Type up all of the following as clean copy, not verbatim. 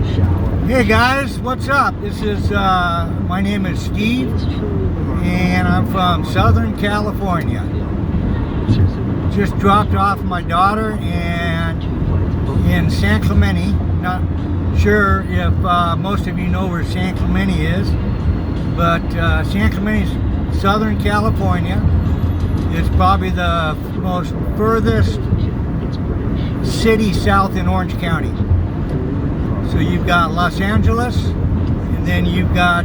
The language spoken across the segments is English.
Hey guys, what's up? This is my name is Steve, and I'm from Southern California. Just dropped off my daughter and in San Clemente. Not sure if most of you know where San Clemente is, but San Clemente is Southern California. It's probably the most furthest city south in Orange County. So you've got Los Angeles, and then you've got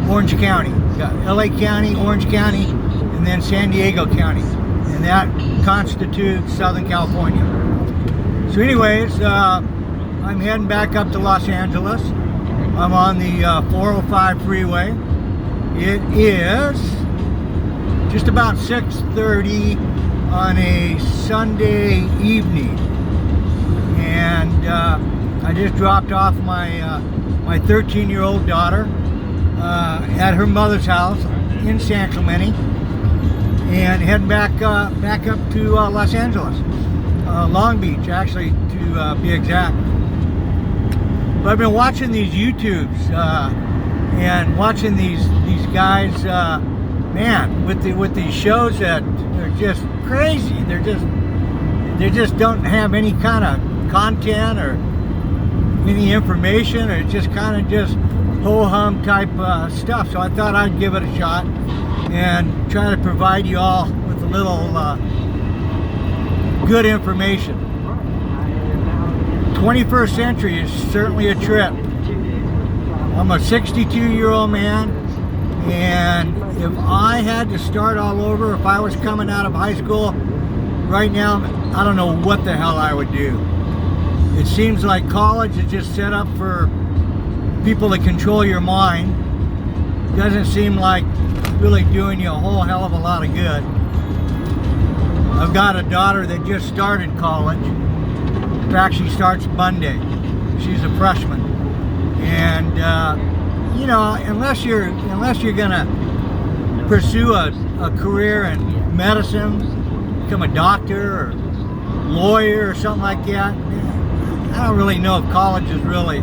Orange County. You've got LA County, Orange County, and then San Diego County. And that constitutes Southern California. So anyways, I'm heading back up to Los Angeles. I'm on the 405 freeway. It is just about 6:30 on a Sunday evening. And I just dropped off my 13-year-old daughter at her mother's house in San Clemente, and heading back up to Los Angeles, Long Beach, actually, to be exact. But I've been watching these YouTubes and watching these guys, man, with these shows that are just crazy. They just don't have any kind of content or any information, or it's just kind of just ho-hum type stuff. So I thought I'd give it a shot and try to provide you all with a little good information. 21st century is certainly a trip. I'm a 62-year-old man, and if I had to start all over, if I was coming out of high school right now, I don't know what the hell I would do. It seems like college is just set up for people to control your mind. Doesn't seem like really doing you a whole hell of a lot of good. I've got a daughter that just started college. In fact, she starts Monday. She's a freshman. And you know, unless you're gonna pursue a career in medicine, become a doctor or lawyer or something like that, I don't really know if college is really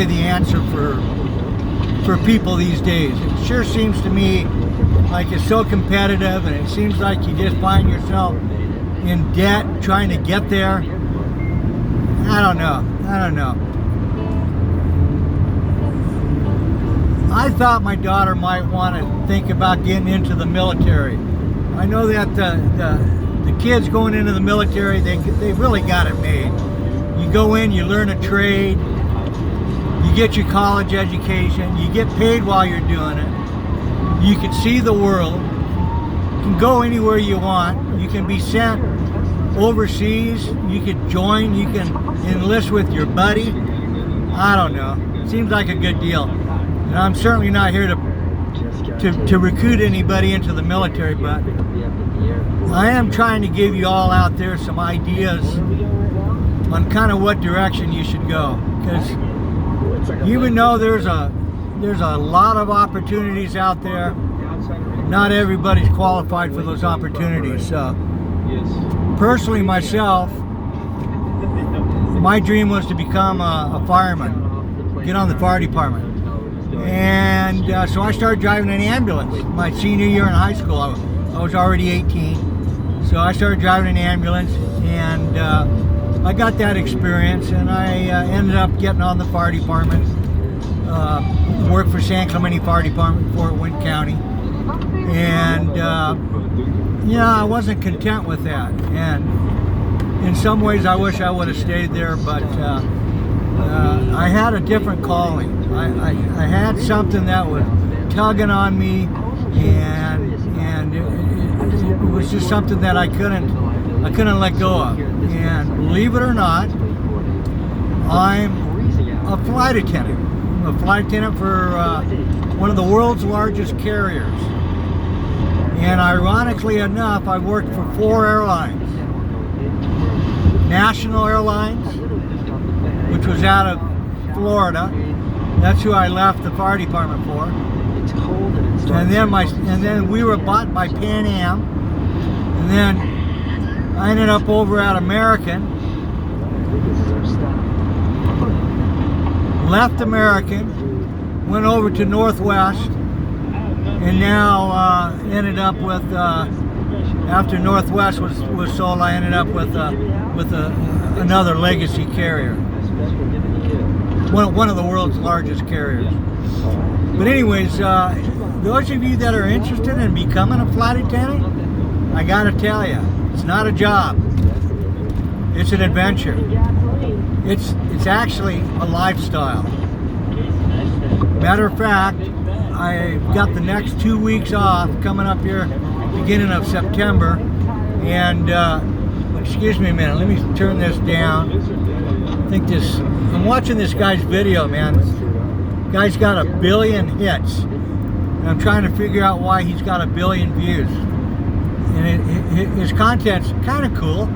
the answer for people these days. It sure seems to me like it's so competitive, and it seems like you just find yourself in debt trying to get there. I don't know. I thought my daughter might want to think about getting into the military. I know that the kids going into the military, they really got it made. You go in, you learn a trade, you get your college education, you get paid while you're doing it. You can see the world, you can go anywhere you want, you can be sent overseas, you can join, you can enlist with your buddy. I don't know. It seems like a good deal. And I'm certainly not here to recruit anybody into the military, but I am trying to give you all out there some ideas on kind of what direction you should go, because even though there's a lot of opportunities out there, not everybody's qualified for those opportunities. So personally, myself, my dream was to become a fireman, get on the fire department. And so I started driving an ambulance my senior year in high school. I was already 18, so I started driving an ambulance, and I got that experience, and I ended up getting on the fire department, worked for San Clemente Fire Department, Fort Wayne County, and yeah, I wasn't content with that, and in some ways I wish I would have stayed there, but I had a different calling. I had something that was tugging on me, and it was just something that I couldn't let go of. And believe it or not, I'm a flight attendant. I'm a flight attendant for one of the world's largest carriers. And ironically enough, I worked for 4 airlines. National Airlines, which was out of Florida. That's who I left the fire department for. And then we were bought by Pan Am. And then I ended up over at American. left American, went over to Northwest, and now ended up with, after Northwest was sold, I ended up with another legacy carrier. One of the world's largest carriers. But anyways, those of you that are interested in becoming a flight attendant, I gotta tell you, it's not a job. It's an adventure. It's actually a lifestyle. Matter of fact, I got the next 2 weeks off coming up here, beginning of September, and excuse me a minute, let me turn this down. I think I'm watching this guy's video, man. This guy's got 1 billion hits, and I'm trying to figure out why he's got 1 billion views. And his content's kind of cool,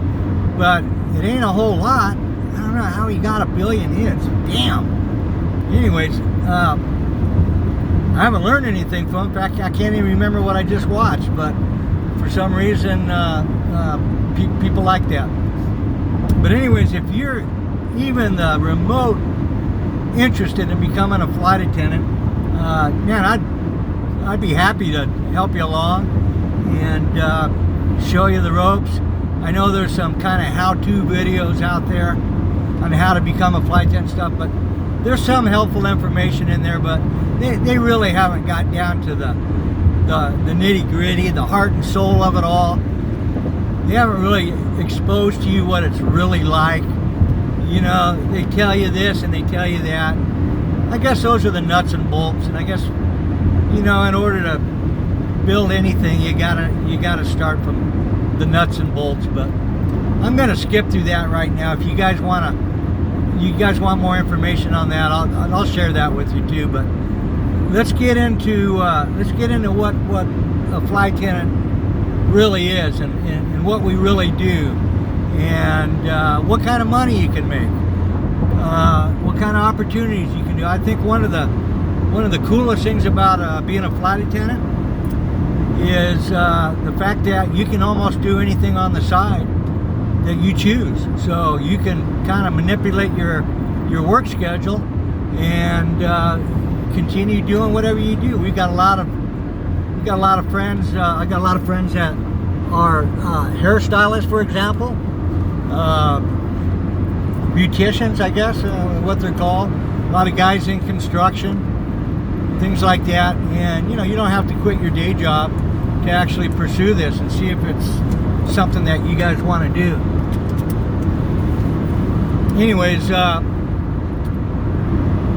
but it ain't a whole lot. I don't know how he got 1 billion hits. Damn. Anyways, I haven't learned anything from him. In fact, I can't even remember what I just watched, but for some reason, people like that. But anyways, if you're even the remote interested in becoming a flight attendant, man, I'd be happy to help you along and show you the ropes. I know there's some kind of how-to videos out there on how to become a flight attendant stuff, but there's some helpful information in there, but they really haven't got down to the nitty-gritty, the heart and soul of it all. They haven't really exposed to you what it's really like. You know, they tell you this and they tell you that. I guess those are the nuts and bolts, and I guess, you know, in order to build anything, you gotta start from the nuts and bolts. But I'm gonna skip through that right now. If you guys want more information on that, I'll share that with you too. But let's get into what a flight attendant really is, and what we really do, and what kind of money you can make, what kind of opportunities you can do. I think one of the coolest things about being a flight attendant is the fact that you can almost do anything on the side that you choose. So you can kind of manipulate your work schedule and continue doing whatever you do. We've got a lot of friends. I got a lot of friends that are hairstylists, for example, beauticians, I guess, what they're called. A lot of guys in construction, things like that. And you know, you don't have to quit your day job to actually pursue this and see if it's something that you guys want to do. Anyways,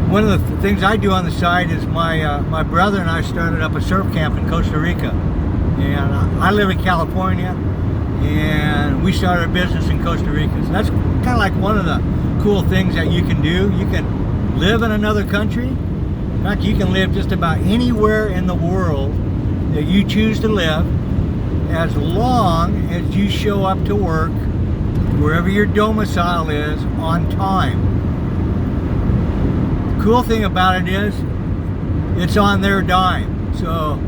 one of the things I do on the side is my brother and I started up a surf camp in Costa Rica, and I live in California, and we started a business in Costa Rica. So that's kind of like one of the cool things that you can do. You can live in another country. In fact, you can live just about anywhere in the world that you choose to live, as long as you show up to work wherever your domicile is on time. The cool thing about it is it's on their dime. So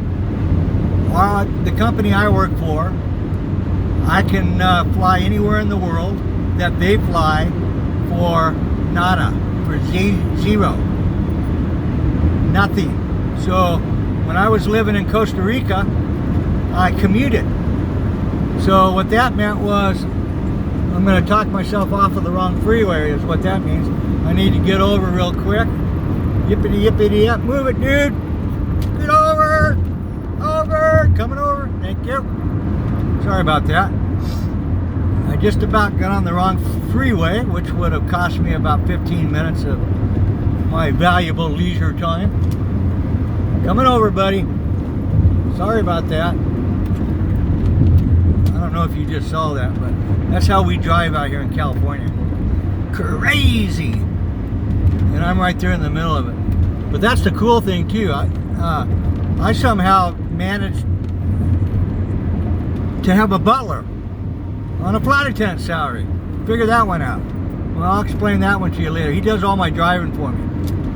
the company I work for, I can fly anywhere in the world that they fly for nada, for zero, nothing. So when I was living in Costa Rica, I commuted. So what that meant was, I'm going to talk myself off of the wrong freeway, is what that means. I need to get over real quick. Yippity yippity yip, move it, dude. Get over, coming over. Thank you. Sorry about that. I just about got on the wrong freeway, which would have cost me about 15 minutes of my valuable leisure time. Coming over, buddy. Sorry about that. I don't know if you just saw that, but that's how we drive out here in California. Crazy! And I'm right there in the middle of it. But that's the cool thing too. I somehow managed to have a butler on a flight attendant salary. Figure that one out. Well, I'll explain that one to you later. He does all my driving for me.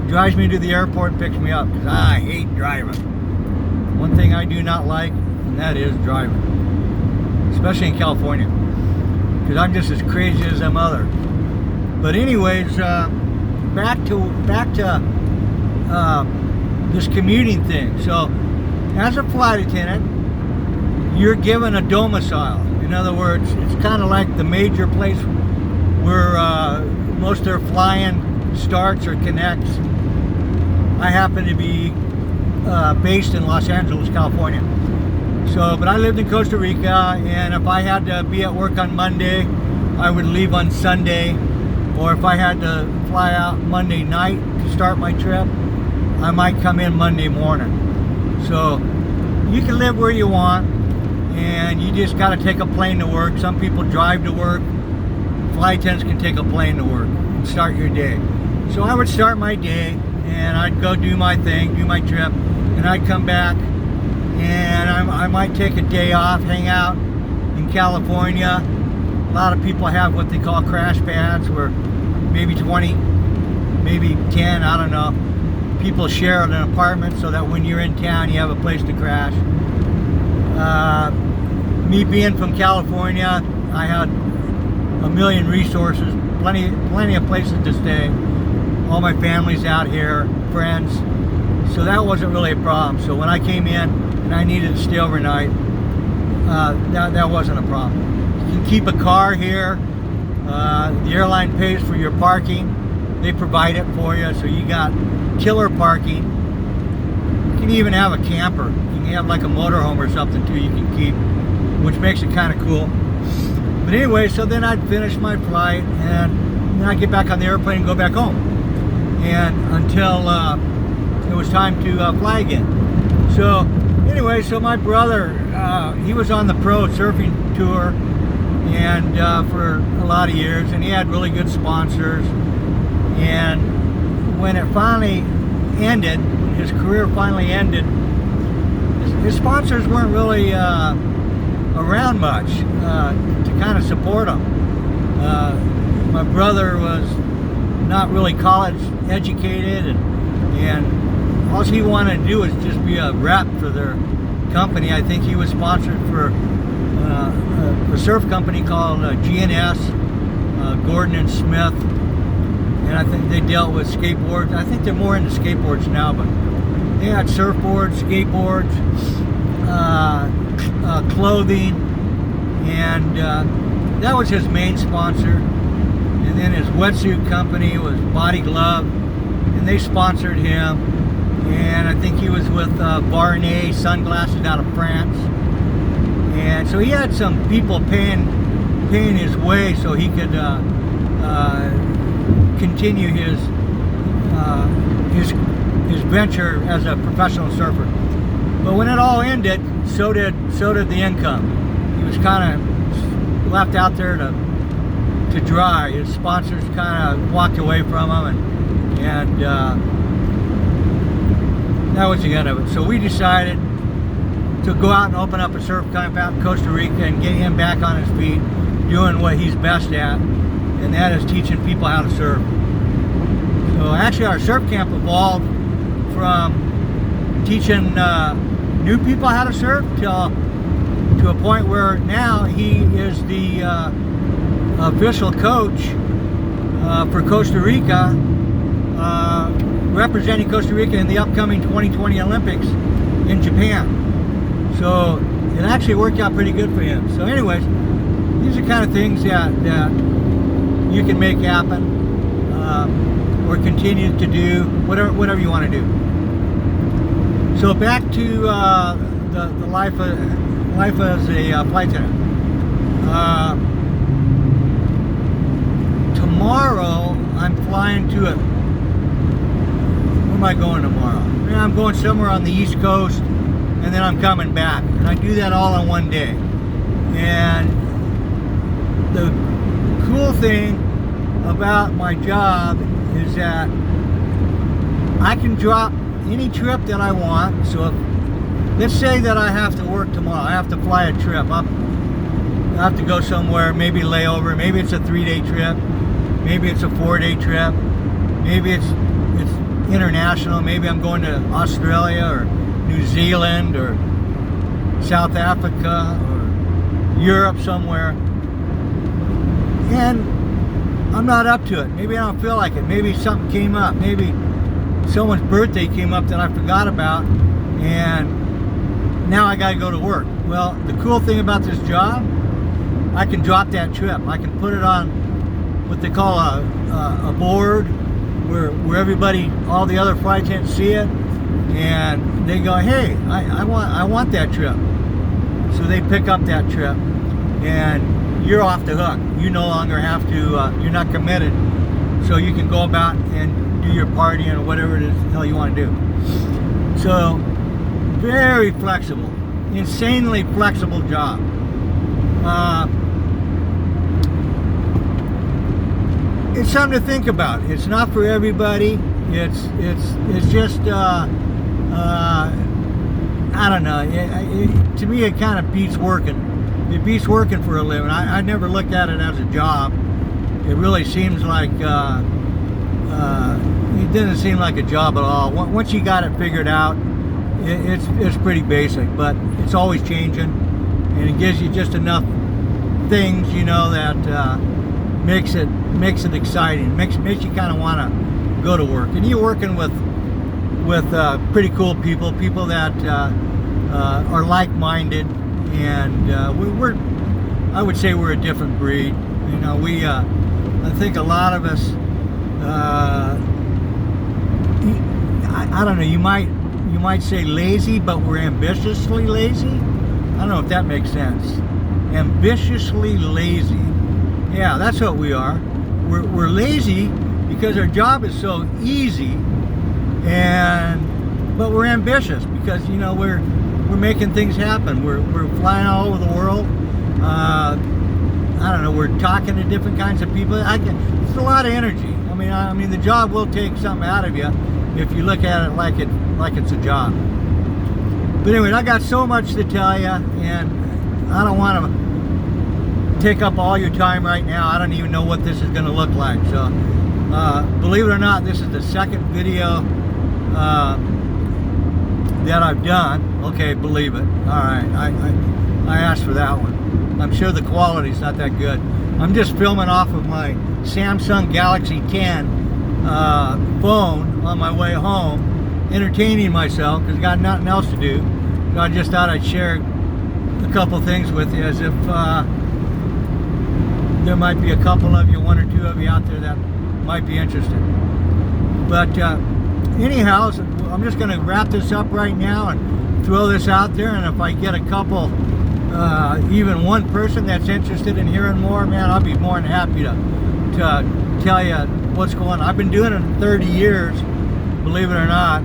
He drives me to the airport and picks me up, because I hate driving. One thing I do not like, and that is driving. Especially in California, because I'm just as crazy as them other. But anyways, back to this commuting thing. So as a flight attendant, you're given a domicile. In other words, it's kind of like the major place where most of their flying starts or connects. I happen to be based in Los Angeles, California. So, but I lived in Costa Rica, and if I had to be at work on Monday, I would leave on Sunday. Or if I had to fly out Monday night to start my trip, I might come in Monday morning. So you can live where you want, and you just got to take a plane to work. Some people drive to work. Flight attendants can take a plane to work and start your day. So I would start my day, and I'd go do my thing, do my trip, and I'd come back, and I might take a day off, hang out in California. A lot of people have what they call crash pads, where maybe 20, maybe 10, I don't know, people share an apartment so that when you're in town, you have a place to crash. Me being from California, I had a million resources, plenty of places to stay. All my family's out here, friends, so that wasn't really a problem. So when I came in and I needed to stay overnight, that wasn't a problem. You can keep a car here. The airline pays for your parking. They provide it for you, so you got killer parking. You can even have a camper. You can have like a motorhome or something too you can keep, which makes it kind of cool. But anyway, so then I'd finish my flight, and then I'd get back on the airplane and go back home. And until it was time to fly again. So anyway, so my brother, he was on the pro surfing tour, and for a lot of years, and he had really good sponsors. And when it finally ended, his career finally ended, his sponsors weren't really around much to kind of support him. My brother was not really college educated, and all he wanted to do was just be a rep for their company. I think he was sponsored for a surf company called GNS, Gordon and Smith, and I think they dealt with skateboards. I think they're more into skateboards now, but they had surfboards, skateboards, clothing, and that was his main sponsor. And then his wetsuit company was Body Glove, and they sponsored him. And I think he was with Barney Sunglasses out of France. And so he had some people paying his way so he could continue his venture as a professional surfer. But when it all ended, so did the income. He was kind of left out there to dry. His sponsors kind of walked away from him, and that was the end of it. So we decided to go out and open up a surf camp out in Costa Rica and get him back on his feet, doing what he's best at, and that is teaching people how to surf. So actually our surf camp evolved from teaching new people how to surf to a point where now he is the official coach for Costa Rica, representing Costa Rica in the upcoming 2020 Olympics in Japan. So it actually worked out pretty good for him. So anyways, these are kind of things that you can make happen, or continue to do, whatever you want to do. So back to the life as a flight attendant. Tomorrow I'm flying to where am I going tomorrow? I'm going somewhere on the East Coast, and then I'm coming back, and I do that all in one day. And the cool thing about my job is that I can drop any trip that I want. So if, let's say that I have to work tomorrow, I have to fly a trip up, I have to go somewhere, maybe layover, maybe it's a 3-day trip, maybe it's a 4-day trip, maybe it's international, maybe I'm going to Australia or New Zealand or South Africa or Europe somewhere. And I'm not up to it. Maybe I don't feel like it. Maybe something came up. Maybe someone's birthday came up that I forgot about, and now I got to go to work. Well, the cool thing about this job, I can drop that trip. I can put it on what they call a board where everybody, all the other flight attendants see it, and they go, hey, I want that trip. So they pick up that trip, and you're off the hook. You no longer have to, you're not committed, so you can go about and do your partying or whatever it is the hell you want to do. So, very flexible, insanely flexible job. It's something to think about. It's not for everybody. It's just I don't know. To me, it kind of beats working. It beats working for a living. I never looked at it as a job. It really seems like it doesn't seem like a job at all. Once you got it figured out, it's pretty basic, but it's always changing, and it gives you just enough things, you know, that makes it exciting. Makes you kind of want to go to work. And you're working with pretty cool people that are like-minded, and I would say we're a different breed. You know, I think a lot of us, I don't know, you might say lazy, but we're ambitiously lazy. I don't know if that makes sense. Ambitiously lazy. Yeah, that's what we are. We're lazy because our job is so easy, but we're ambitious because, you know, we're making things happen. We're flying all over the world. I don't know. We're talking to different kinds of people. It's a lot of energy. I mean, the job will take something out of you if you look at it like it's a job. But anyway, I got so much to tell you, and I don't want to take up all your time right now. I don't even know what this is going to look like. So, believe it or not, this is the second video that I've done. Okay, believe it. All right, I asked for that one. I'm sure the quality's not that good. I'm just filming off of my Samsung Galaxy 10 phone on my way home, entertaining myself because I got nothing else to do. So I just thought I'd share a couple things with you, as if there might be a couple of you, one or two of you out there that might be interested. But anyhow, I'm just going to wrap this up right now and throw this out there, and if I get a couple, even one person that's interested in hearing more, man, I'll be more than happy to tell you what's going on. I've been doing it 30 years, believe it or not,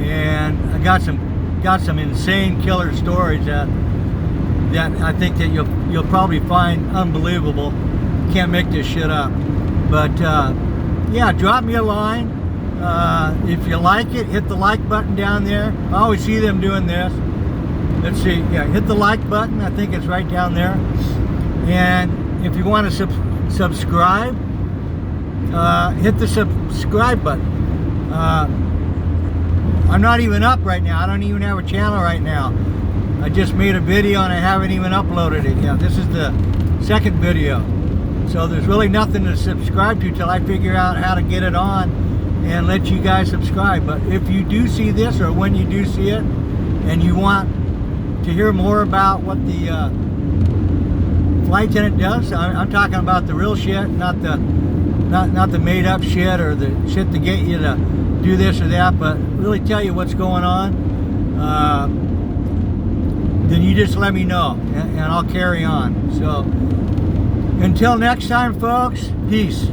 and I got some insane killer stories that I think that you'll probably find unbelievable. Can't make this shit up. But yeah, drop me a line. If you like it, hit the like button down there. I always see them doing this. Let's see. Yeah, hit the like button. I think it's right down there. And if you want to subscribe, hit the subscribe button. I'm not even up right now. I don't even have a channel right now. I just made a video and I haven't even uploaded it yet. This is the second video. So there's really nothing to subscribe to till I figure out how to get it on and let you guys subscribe. But if you do see this, or when you do see it, and you want to hear more about what the flight attendant does, I'm talking about the real shit, not the made up shit or the shit to get you to do this or that, but really tell you what's going on, then you just let me know, and I'll carry on. So until next time, folks, peace.